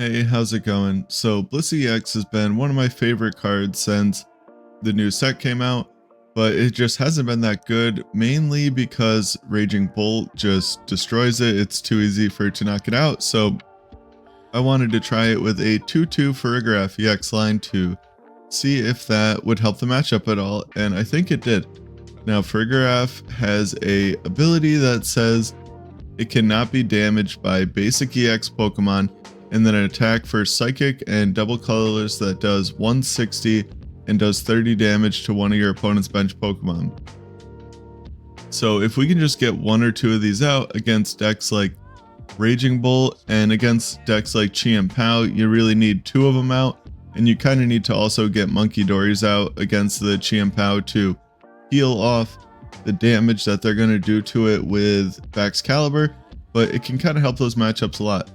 Hey, how's it going? So Blissey X has been one of my favorite cards since the new set came out, but it just hasn't been that good, mainly because Raging Bolt just destroys it. It's too easy for it to knock it out, so I wanted to try it with a 2-2 Farigiraf EX line to see if that would help the matchup at all, and I think it did. Now Farigiraf has a ability that says it cannot be damaged by basic EX Pokemon, and then an attack for Psychic and Double Colorless that does 160 and does 30 damage to one of your opponent's bench Pokemon. So if we can just get one or two of these out against decks like Raging Bolt and against decks like Chansey PAL, you really need two of them out, and you kind of need to also get Munkidoris out against the Chansey PAL to heal off the damage that they're going to do to it with Baxcalibur, but it can kind of help those matchups a lot.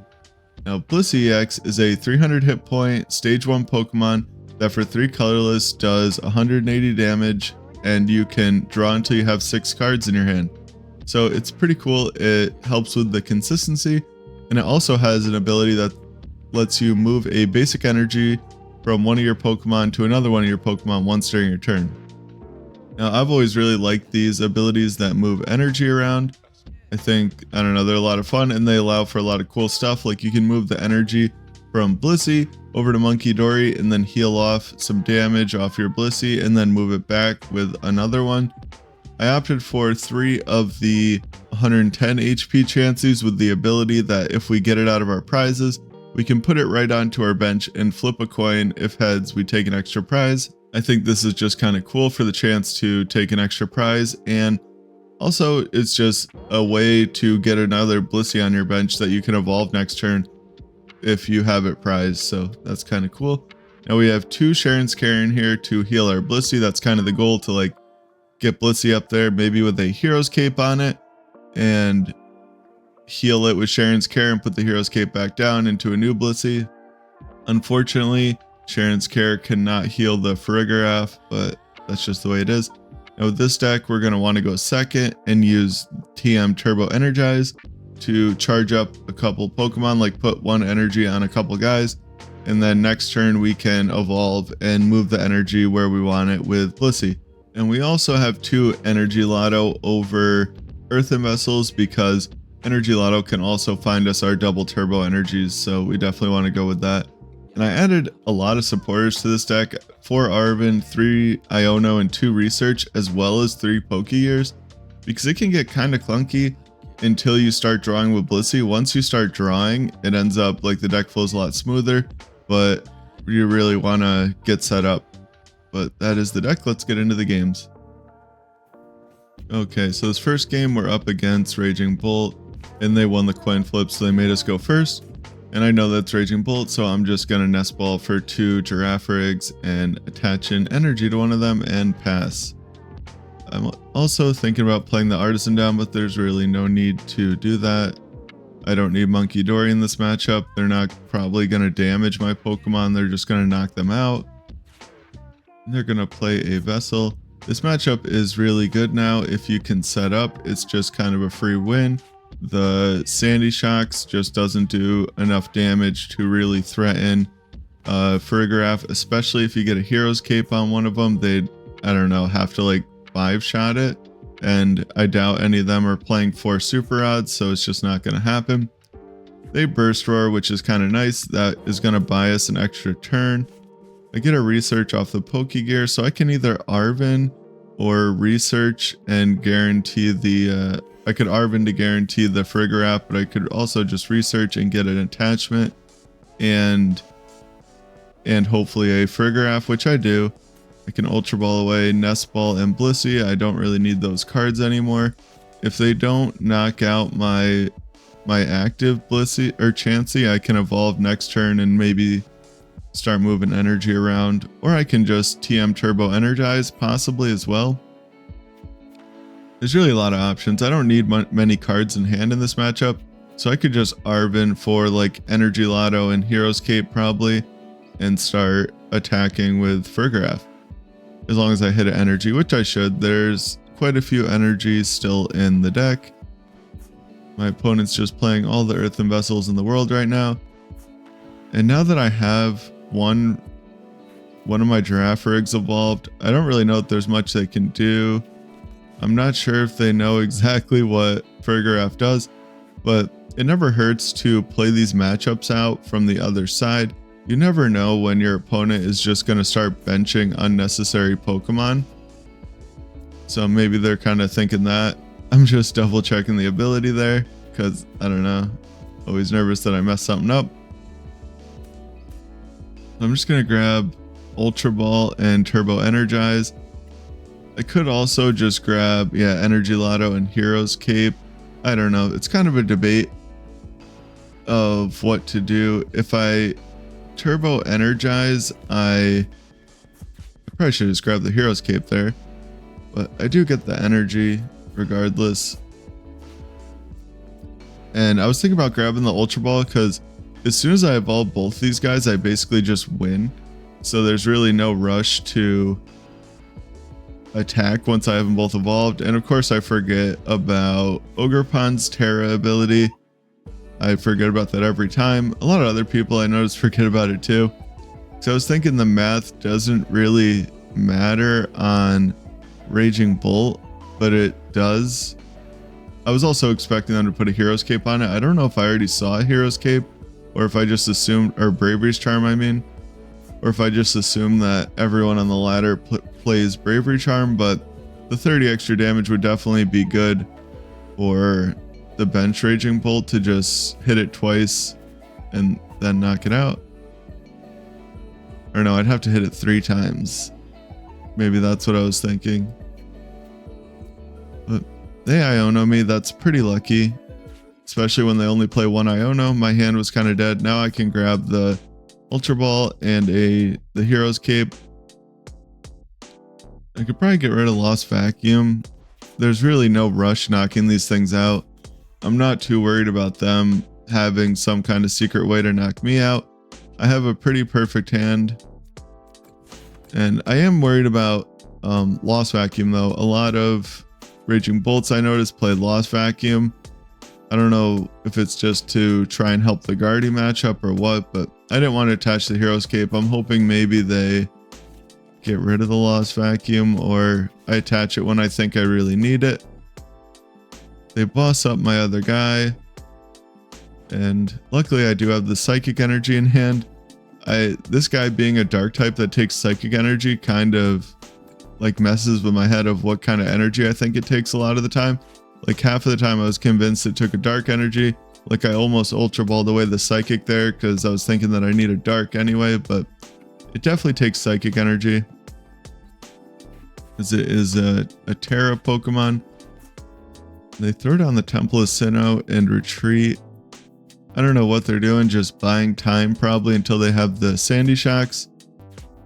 Now, Blissey EX is a 300 hit point stage 1 Pokemon that for 3 colorless does 180 damage, and you can draw until you have 6 cards in your hand. So it's pretty cool. It helps with the consistency, and it also has an ability that lets you move a basic energy from one of your Pokemon to another one of your Pokemon once during your turn. Now, I've always really liked these abilities that move energy around. I think, I don't know, they're a lot of fun, and they allow for a lot of cool stuff. Like you can move the energy from Blissey over to Munkidori and then heal off some damage off your Blissey and then move it back with another one. I opted for 3 of the 110 HP Chanseys with the ability that if we get it out of our prizes, we can put it right onto our bench and flip a coin. If heads, we take an extra prize. I think this is just kind of cool for the chance to take an extra prize, and also it's just a way to get another Blissey on your bench that you can evolve next turn if you have it prized, so that's kind of cool. Now we have 2 Cheren here to heal our Blissey. That's kind of the goal, to like get Blissey up there, maybe with a Hero's Cape on it, and heal it with Cheren, put the Hero's Cape back down into a new Blissey. Unfortunately, Cheren's cannot heal the Farigiraf, but that's just the way it is. Now with this deck, we're going to want to go second and use TM Turbo Energize to charge up a couple Pokemon, like put 1 energy on a couple guys, and then next turn we can evolve and move the energy where we want it with Blissey. And we also have 2 Energy Loto over Earthen Vessels because Energy Loto can also find us our double turbo energies, so we definitely want to go with that. And I added a lot of supporters to this deck: 4 Arven, 3 Iono, and 2 Research, as well as 3 Pokégears, because it can get kind of clunky until you start drawing with Blissey. Once you start drawing, it ends up like the deck flows a lot smoother, but you really want to get set up. But that is the deck. Let's get into the games. Okay, so this first game we're up against Raging Bolt, and they won the coin flip, so they made us go first. And I know that's Raging Bolt, so I'm just going to Nest Ball for 2 Girafarigs and attach an energy to one of them and pass. I'm also thinking about playing the Artazon down, but there's really no need to do that. I don't need Munkidori in this matchup. They're not probably going to damage my Pokemon. They're just going to knock them out. And they're going to play a Vessel. This matchup is really good now if you can set up. It's just kind of a free win. The Sandy Shocks just doesn't do enough damage to really threaten Farigiraf, especially if you get a Hero's Cape on one of them. They'd, I don't know, have to like 5-shot it, and I doubt any of them are playing 4 Super Odds, so it's just not going to happen. They Burst Roar, which is kind of nice. That is going to buy us an extra turn. I get a Research off the Pokégear, so I can either Arven or Research and guarantee the I could Arven to guarantee the Farigiraf, but I could also just Research and get an attachment and hopefully a Farigiraf, which I do. I can Ultra Ball away Nest Ball and Blissey. I don't really need those cards anymore. If they don't knock out my active Blissey or Chansey, I can evolve next turn and maybe start moving energy around, or I can just TM Turbo Energize possibly as well. There's really a lot of options. I don't need many cards in hand in this matchup, so I could just Arven for like Energy Loto and Hero's Cape probably, and start attacking with Farigiraf. As long as I hit an energy, which I should. There's quite a few energies still in the deck. My opponent's just playing all the Earthen Vessels in the world right now. And now that I have one of my Girafarigs evolved, I don't really know if there's much they can do. I'm not sure if they know exactly what Farigiraf does, but it never hurts to play these matchups out from the other side. You never know when your opponent is just going to start benching unnecessary Pokemon. So maybe they're kind of thinking that. I'm just double checking the ability there because I don't know. Always nervous that I mess something up. I'm just going to grab Ultra Ball and Turbo Energize. I could also just grab, Energy Loto and Hero's Cape. I don't know. It's kind of a debate of what to do. If I Turbo Energize, I probably should just grab the Hero's Cape there. But I do get the energy regardless. And I was thinking about grabbing the Ultra Ball because as soon as I evolve both these guys, I basically just win. So there's really no rush to attack once I have them both evolved. And of course I forget about Ogerpon's Terra ability. I forget about that every time. A lot of other people I notice forget about it too. So I was thinking the math doesn't really matter on Raging Bolt, but it does. I was also expecting them to put a Hero's Cape on it. I don't know if I already saw a Hero's Cape or if I just assumed, or Bravery's Charm I mean, or if I just assumed that everyone on the ladder plays Bravery Charm, but the 30 extra damage would definitely be good for the bench Raging Bolt to just hit it twice and then knock it out. Or no, I'd have to hit it 3 times. Maybe that's what I was thinking. But they Iono me, that's pretty lucky. Especially when they only play one Iono. My hand was kind of dead. Now I can grab the Ultra Ball and the Hero's Cape. I could probably get rid of Lost Vacuum. There's really no rush knocking these things out. I'm not too worried about them having some kind of secret way to knock me out. I have a pretty perfect hand. And I am worried about Lost Vacuum though. A lot of Raging Bolts I noticed played Lost Vacuum. I don't know if it's just to try and help the Guardy matchup or what, but I didn't want to attach the Hero's Cape. I'm hoping maybe they get rid of the Lost Vacuum or I attach it when I think I really need it. They boss up my other guy. And luckily I do have the Psychic Energy in hand. This guy being a dark type that takes Psychic Energy kind of like messes with my head of what kind of energy I think it takes a lot of the time. Like half of the time I was convinced it took a dark energy. Like I almost Ultra Balled away the Psychic there because I was thinking that I need a dark anyway, but it definitely takes Psychic Energy. As it is a Terra Pokemon. They throw down the Temple of Sinnoh and retreat. I don't know what they're doing, just buying time probably until they have the Sandy Shocks.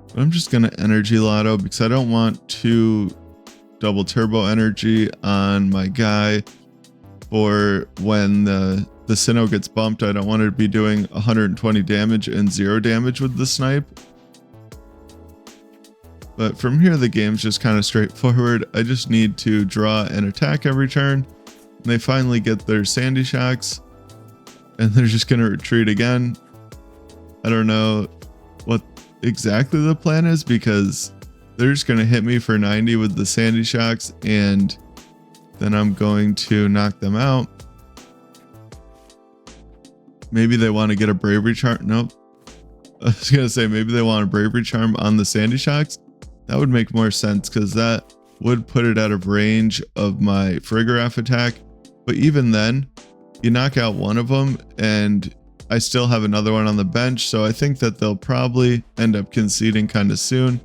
But I'm just going to Energy Loto because I don't want to double turbo energy on my guy. Or when the Sinnoh gets bumped, I don't want it to be doing 120 damage and 0 damage with the snipe. But from here the game's just kind of straightforward. I just need to draw and attack every turn. And they finally get their Sandy Shocks. And they're just going to retreat again. I don't know what exactly the plan is because they're just going to hit me for 90 with the Sandy Shocks and then I'm going to knock them out. Maybe they want to get a Bravery Charm. Nope. I was going to say maybe they want a Bravery Charm on the Sandy Shocks. That would make more sense because that would put it out of range of my Farigiraf attack. But even then, you knock out one of them and I still have another one on the bench. So I think that they'll probably end up conceding kind of soon.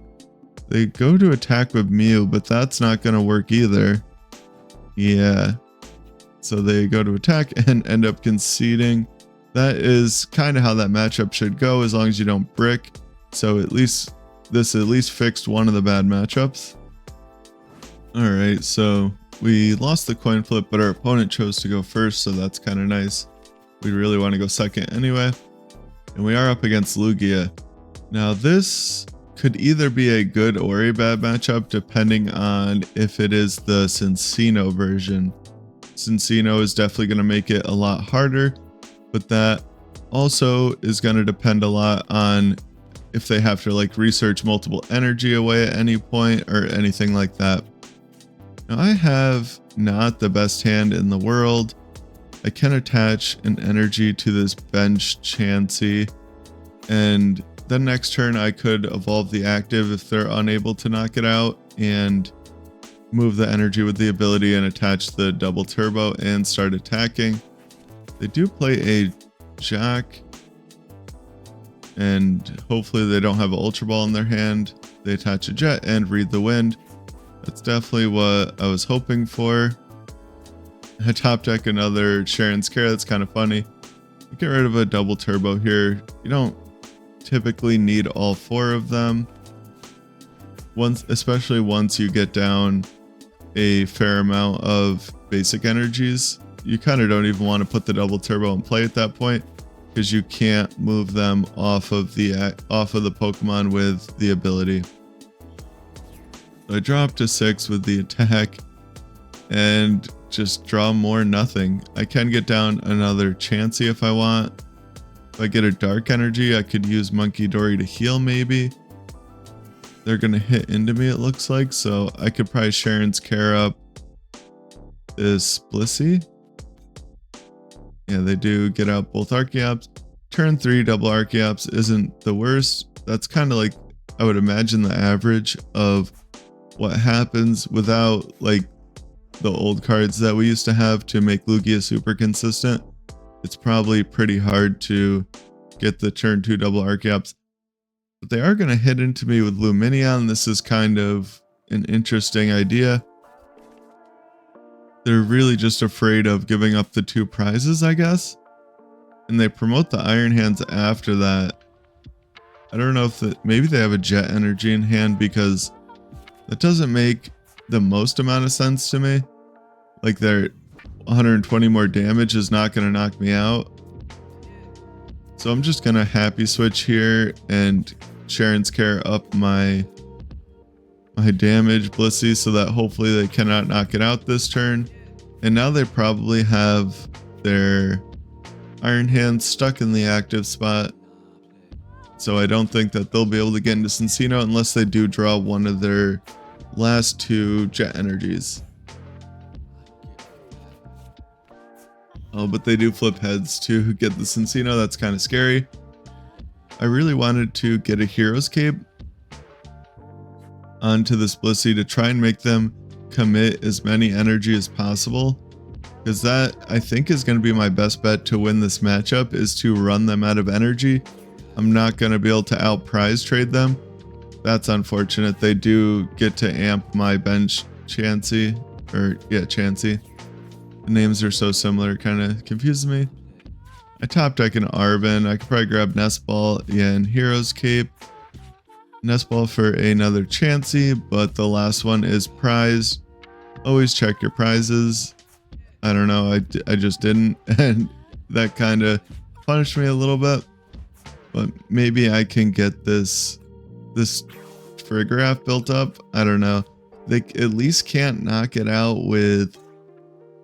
They go to attack with Mew, but that's not going to work either. Yeah. So they go to attack and end up conceding. That is kind of how that matchup should go as long as you don't brick. So at least this at least fixed one of the bad matchups. All right, so we lost the coin flip, but our opponent chose to go first, so that's kind of nice. We really want to go second anyway. And we are up against Lugia. Now this could either be a good or a bad matchup depending on if it is the Cinccino version. Cinccino is definitely going to make it a lot harder, but that Also is going to depend a lot on if they have to like research multiple energy away at any point or anything like that. Now I have not the best hand in the world. I can attach an energy to this bench Chansey, and then next turn I could evolve the active if they're unable to knock it out and move the energy with the ability and attach the double turbo and start attacking. They do play a Jock, and hopefully they don't have an Ultra Ball in their hand. They attach a Jet and read the wind. That's definitely what I was hoping for. I top deck another Cheren's Care. That's kind of funny. You get rid of a double turbo here. You don't typically need all 4 of them. Especially once you get down a fair amount of basic energies. You kind of don't even want to put the double turbo in play at that point because you can't move them off of the Pokemon with the ability. So I drop to 6 with the attack and just draw more nothing. I can get down another Chansey if I want. If I get a dark energy, I could use Munkidori to heal maybe. They're going to hit into me it looks like, so I could probably Cheren's Care up this Blissey. Yeah, they do get out both Archeops. Turn 3 double Archeops isn't the worst. That's kind of like, I would imagine, the average of what happens without like the old cards that we used to have to make Lugia super consistent. It's probably pretty hard to get the turn 2 double Archeops. But they are going to hit into me with Lumineon. This is kind of an interesting idea. They're really just afraid of giving up the 2 prizes, I guess. And they promote the Iron Hands after that. I don't know if maybe they have a Jet energy in hand, because that doesn't make the most amount of sense to me. Like their 120 more damage is not going to knock me out. So I'm just going to happy switch here and Cheren's Care up my damage Blissey so that hopefully they cannot knock it out this turn. And now they probably have their Iron Hand stuck in the active spot. So I don't think that they'll be able to get into Cinccino unless they do draw one of their last 2 Jet energies. Oh, but they do flip heads to get the Cinccino. That's kind of scary. I really wanted to get a Hero's Cape onto this Blissey to try and make them commit as many energy as possible, because that I think is going to be my best bet to win this matchup, is to run them out of energy. I'm not going to be able to out prize trade them. That's unfortunate. They do get to amp my bench Chansey, or yeah, Chansey. The names are so similar, it kind of confuses me. I top deck an Arven. I could probably grab Nest Ball, yeah, and Hero's Cape. Nest Ball for another Chansey, but the last one is prize. Always check your prizes. I don't know, I just didn't, and that kind of punished me a little bit. But maybe I can get this Farigiraf built up. I don't know. They at least can't knock it out with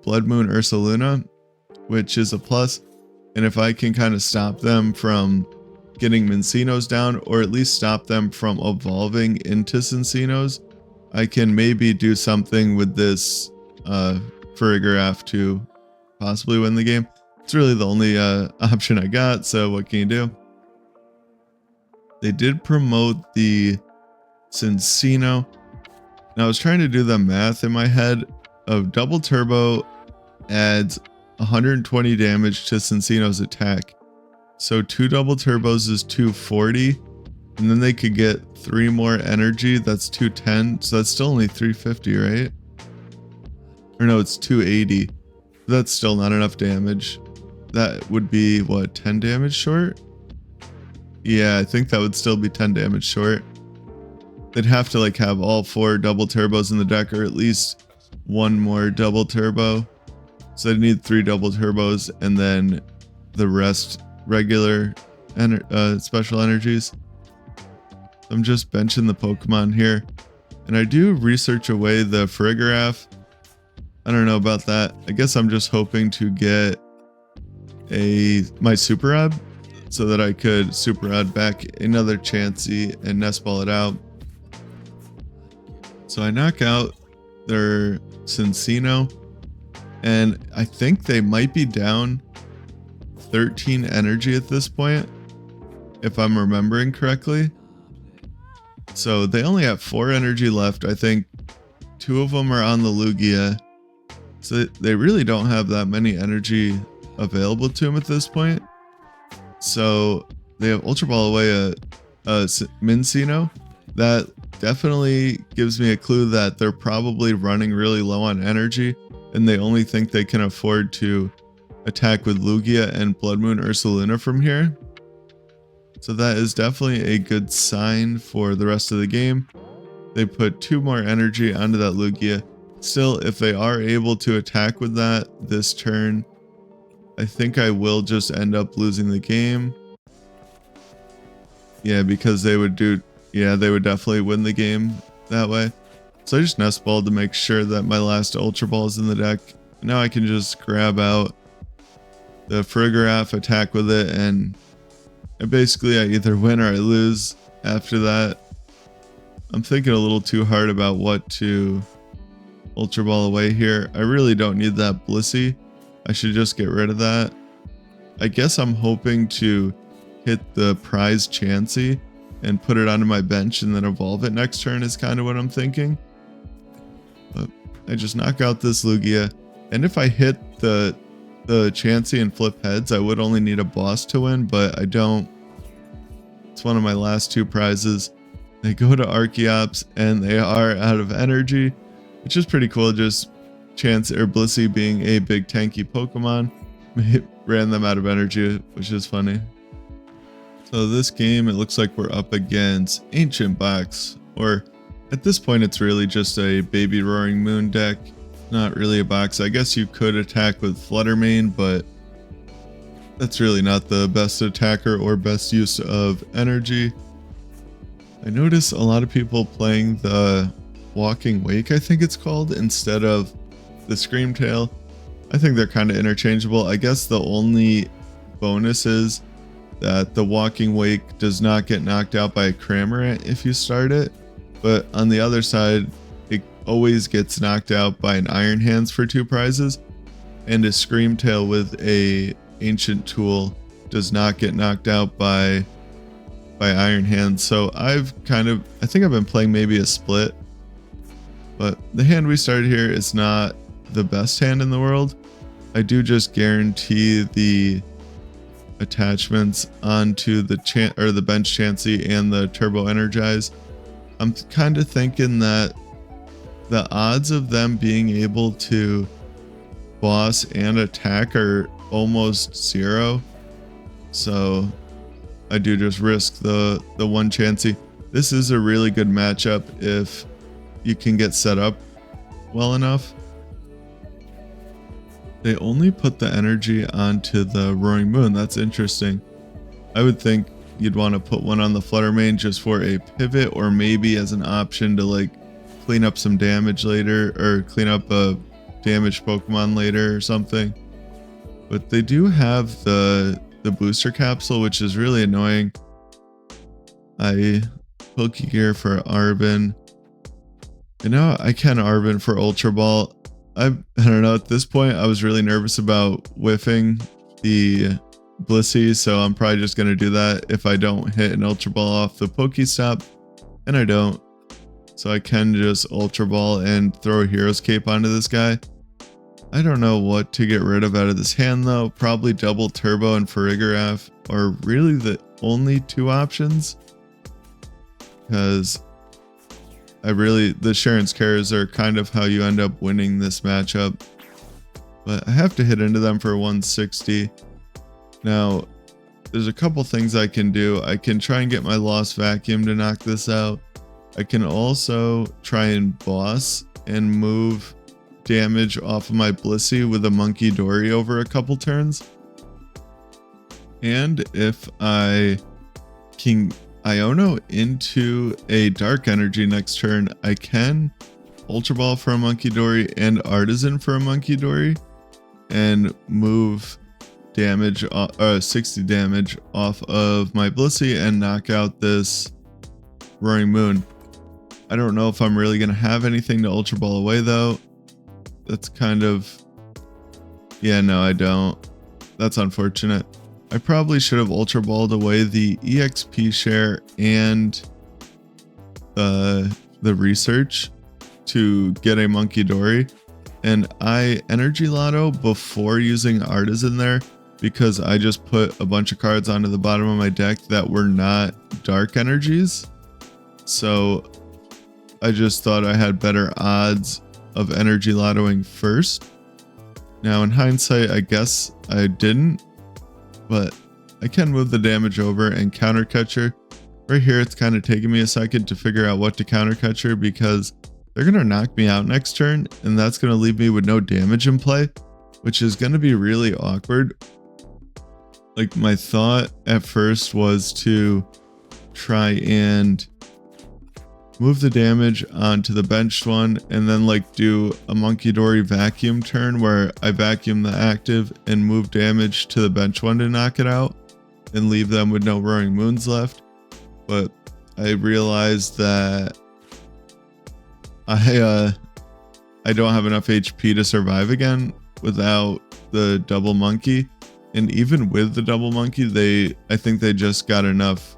Blood Moon Ursaluna, which is a plus. And if I can kind of stop them from getting Mincinos down, or at least stop them from evolving into Cinccino's, I can maybe do something with this Farigiraf to possibly win the game. It's really the only option I got, so what can you do? They did promote the Cinccino. Now I was trying to do the math in my head of double turbo adds 120 damage to Cinccino's attack. So 2 double turbos is 240, and then they could get 3 more energy. That's 210. So that's still only 350, right? Or no, it's 280. That's still not enough damage. That would be what, 10 damage short? Yeah, I think that would still be 10 damage short. They'd have to like have all 4 double turbos in the deck, or at least 1 more double turbo. So they'd need 3 double turbos and then the rest regular special energies. I'm just benching the Pokemon here, and I do research away the Farigiraf. I don't know about that. I guess I'm just hoping to get my Super Rub so that I could super add back another Chansey and Nest Ball it out. So I knock out their Cincino, and I think they might be down 13 energy at this point, if I'm remembering correctly. So they only have 4 energy left. I think 2 of them are on the Lugia. So they really don't have that many energy available to them at this point. So they have Ultra Ball away a Mincino. That definitely gives me a clue that they're probably running really low on energy, and they only think they can afford to attack with Lugia and Blood Moon Ursaluna from here. So that is definitely a good sign for the rest of the game. They put 2 more energy onto that Lugia. Still, if they are able to attack with that this turn, I think I will just end up losing the game. Yeah, because they would definitely win the game that way. So I just Nest Balled to make sure that my last Ultra Ball is in the deck. Now I can just grab out the Farigiraf, attack with it, and basically I either win or I lose after that. I'm thinking a little too hard about what to Ultra Ball away here. I really don't need that Blissey. I should just get rid of that. I guess I'm hoping to hit the prize Chansey and put it onto my bench and then evolve it next turn is kind of what I'm thinking. But I just knock out this Lugia, and if I hit the Chansey and flip heads, I would only need a boss to win, but I don't. It's one of my last 2 prizes. They go to Archeops and they are out of energy, which is pretty cool. Just Chansey or Blissey being a big tanky Pokemon ran them out of energy, which is funny. So this game, it looks like we're up against Ancient Box, or at this point it's really just a Baby Roaring Moon deck. Not really a box. I guess you could attack with Fluttermane, but that's really not the best attacker or best use of energy. I notice a lot of people playing the Walking Wake, I think it's called, instead of the Screamtail. I think they're kind of interchangeable. I guess the only bonus is that the Walking Wake does not get knocked out by a Cramorant if you start it, but on the other side, it always gets knocked out by an Iron Hands for 2 prizes, and a Screamtail with a Ancient Tool does not get knocked out by Iron Hands. So I think I've been playing maybe a split, but the hand we started here is not the best hand in the world. I do just guarantee the attachments onto the bench Chansey and the Turbo Energize. I'm kind of thinking that the odds of them being able to boss and attack are almost 0. So I do just risk the one Chansey. This is a really good matchup if you can get set up well enough. They only put the energy onto the Roaring Moon. That's interesting. I would think you'd want to put one on the Fluttermane just for a pivot, or maybe as an option to like clean up some damage later, or clean up a damaged Pokemon later or something. But they do have the booster capsule, which is really annoying. I Pokégear for Arven. And now I can Arven for Ultra Ball. I don't know, at this point I was really nervous about whiffing the Blissey, so I'm probably just going to do that if I don't hit an Ultra Ball off the Pokestop, and I don't. So I can just Ultra Ball and throw a Hero's Cape onto this guy. I don't know what to get rid of out of this hand though. Probably double Turbo and Farigiraf are really the only 2 options, because the Cheren's Cares are kind of how you end up winning this matchup. But I have to hit into them for 160. Now, there's a couple things I can do. I can try and get my Lost Vacuum to knock this out. I can also try and boss and move damage off of my Blissey with a Munkidori over a couple turns. And if I can Iono into a Dark Energy next turn, I can Ultra Ball for a Munkidori and Artazon for a Munkidori and move damage, 60 damage off of my Blissey and knock out this Roaring Moon. I don't know if I'm really going to have anything to Ultra Ball away though. That's kind of... Yeah, no, I don't. That's unfortunate. I probably should have Ultra Balled away the EXP share and the research to get a Munkidori. And I Energy Loto before using Artazon there because I just put a bunch of cards onto the bottom of my deck that were not dark energies. So I just thought I had better odds of Energy Lotoing first. Now in hindsight, I guess I didn't, but I can move the damage over and counter catcher. Right here, it's kind of taking me a second to figure out what to counter catcher because they're going to knock me out next turn, and that's going to leave me with no damage in play, which is going to be really awkward. Like, my thought at first was to try and move the damage onto the benched one, and then like do a Munkidori vacuum turn where I vacuum the active and move damage to the bench one to knock it out and leave them with no Roaring Moons left. But I realized that I don't have enough HP to survive again without the double monkey, and even with the double monkey, I think they just got enough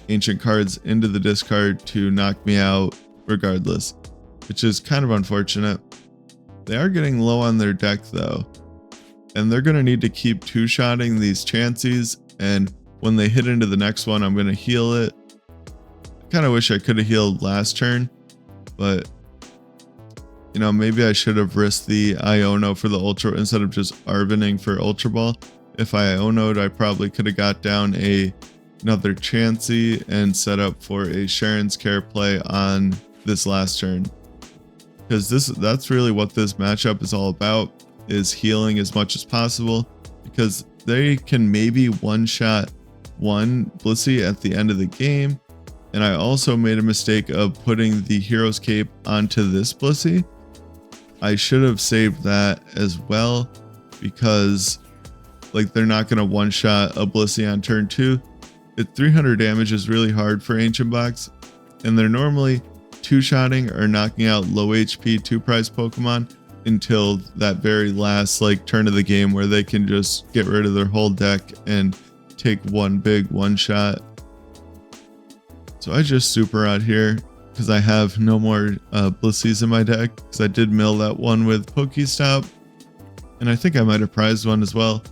ancient cards into the discard to knock me out regardless, which is kind of unfortunate. They are getting low on their deck though, and they're going to need to keep two-shotting these Chanseys, and when they hit into the next one, I'm going to heal it. I kind of wish I could have healed last turn, but you know, maybe I should have risked the Iono for the Ultra instead of just Arvening for Ultra Ball. If I Iono'd, I probably could have got down another Chansey and set up for a Cheren's Care play on this last turn. Because that's really what this matchup is all about, is healing as much as possible, because they can maybe one-shot one Blissey at the end of the game. And I also made a mistake of putting the Hero's Cape onto this Blissey. I should have saved that as well, because like they're not going to one-shot a Blissey on turn 2. 300 damage is really hard for Ancient Box, and they're normally two-shotting or knocking out low HP 2-prize Pokemon until that very last like turn of the game where they can just get rid of their whole deck and take one big one-shot. So I just super out here because I have no more Blisseys in my deck, because I did mill that one with Pokestop, and I think I might have prized one as well.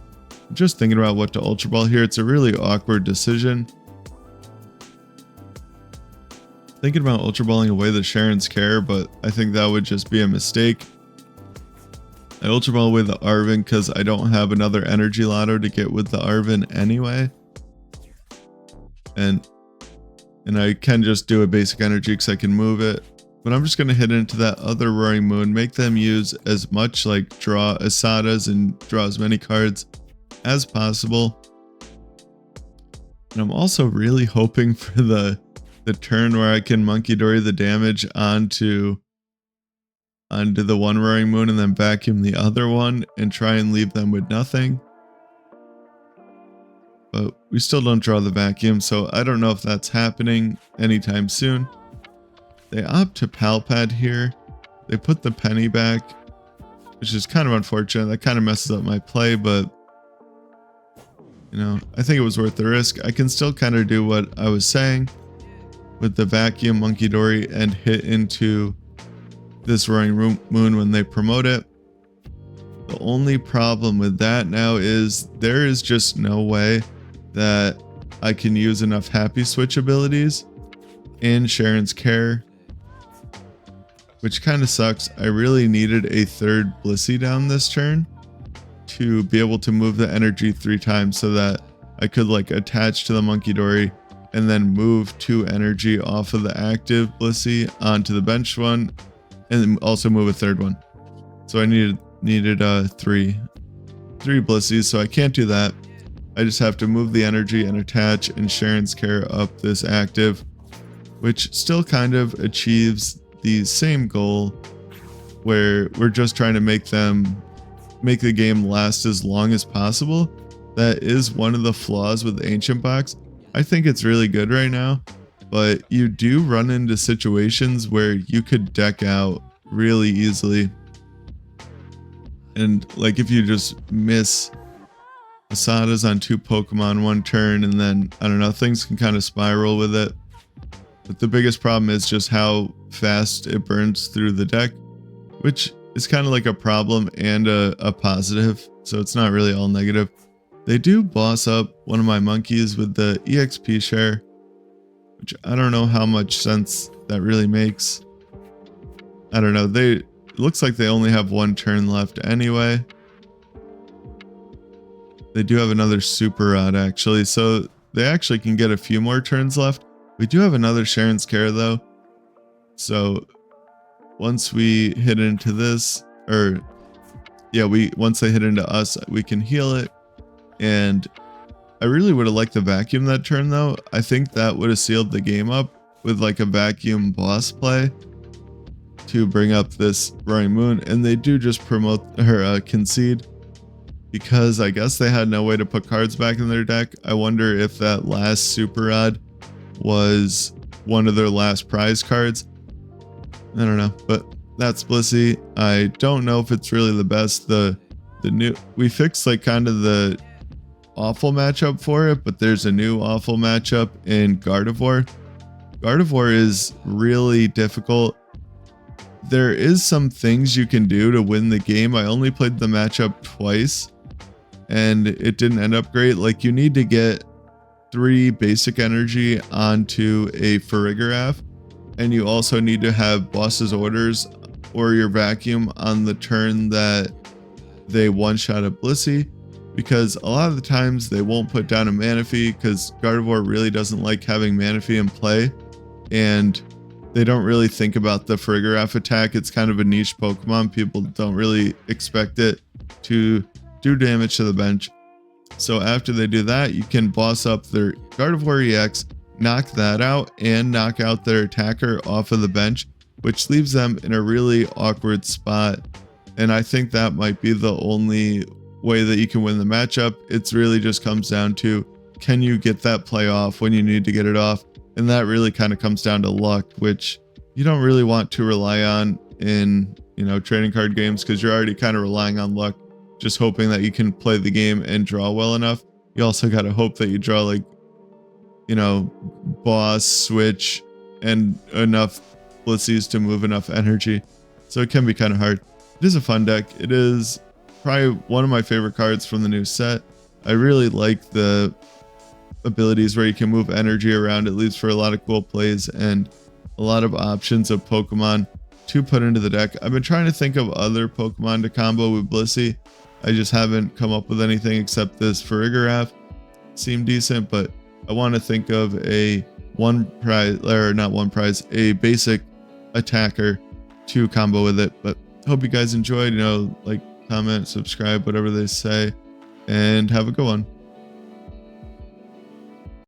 I'm just thinking about what to Ultra Ball here. It's a really awkward decision. Thinking about Ultra Balling away the Cheren's Care, but I think that would just be a mistake. I Ultra Ball away the Arven because I don't have another Energy Loto to get with the Arven anyway. And I can just do a basic energy because I can move it. But I'm just going to hit into that other Roaring Moon, make them use as much like draw Asadas and draw as many cards as possible. And I'm also really hoping for the turn where I can Munkidori the damage onto the one Roaring Moon and then vacuum the other one and try and leave them with nothing. But we still don't draw the vacuum, so I don't know if that's happening anytime soon. They opt to PAL Pad here. They put the penny back, which is kind of unfortunate. That kind of messes up my play, but you know, I think it was worth the risk. I can still kind of do what I was saying with the vacuum Munkidori and hit into this Roaring Moon when they promote it. The only problem with that now is there is just no way that I can use enough Happy Switch abilities in Cheren's Care, which kind of sucks. I really needed a third Blissey down this turn to be able to move the energy 3 times so that I could like attach to the Munkidori and then move 2 energy off of the active Blissey onto the bench one, and also move a third one. So I needed 3 Blisseys, so I can't do that. I just have to move the energy and attach and Cheren's Care up this active, which still kind of achieves the same goal where we're just trying to make the game last as long as possible. that is one of the flaws with Ancient Box. I think it's really good right now, but you do run into situations where you could deck out really easily. And like if you just miss Asadas on 2 Pokemon 1 turn, and then, I don't know, things can kind of spiral with it. But the biggest problem is just how fast it burns through the deck, which is kind of like a problem and a positive, so it's not really all negative. They do boss up one of my monkeys with the EXP share, which I don't know how much sense that really makes. I don't know, it looks like they only have 1 turn left anyway. They do have another Super Rod actually, so they actually can get a few more turns left. We do have another Cheren's Care though, so once we hit into this, or yeah, once they hit into us, we can heal it. And I really would have liked the vacuum that turn though. I think that would have sealed the game up with like a vacuum boss play to bring up this Roaring Moon, and they do just promote or concede, because I guess they had no way to put cards back in their deck. I wonder if that last Super Rod was one of their last prize cards. I don't know, but that's Blissey. I don't know if it's really the best. The new, we fixed like kind of the awful matchup for it, but there's a new awful matchup in Gardevoir. Gardevoir is really difficult. There is some things you can do to win the game. I only played the matchup twice and it didn't end up great. Like you need to get 3 basic energy onto a Farigiraf, and you also need to have boss's orders or your vacuum on the turn that they one-shot a Blissey, because a lot of the times they won't put down a Manaphy because Gardevoir really doesn't like having Manaphy in play, and they don't really think about the Farigiraf attack. It's kind of a niche Pokemon. People don't really expect it to do damage to the bench. So after they do that, you can boss up their Gardevoir EX, knock that out, and knock out their attacker off of the bench, which leaves them in a really awkward spot. And I think that might be the only way that you can win the matchup. It's really just comes down to, can you get that play off when you need to get it off? And that really kind of comes down to luck, which you don't really want to rely on in, trading card games, because you're already kind of relying on luck, just hoping that you can play the game and draw well enough. You also got to hope that you draw like, boss, switch, and enough Blisseys to move enough energy. So it can be kind of hard. It is a fun deck. It is probably one of my favorite cards from the new set. I really like the abilities where you can move energy around. It leaves for a lot of cool plays and a lot of options of Pokemon to put into the deck. I've been trying to think of other Pokemon to combo with Blissey. I just haven't come up with anything except this Farigiraf. Seemed decent, but I want to think of a a basic attacker to combo with it. But hope you guys enjoyed. Like, comment, subscribe, whatever they say, and have a good one.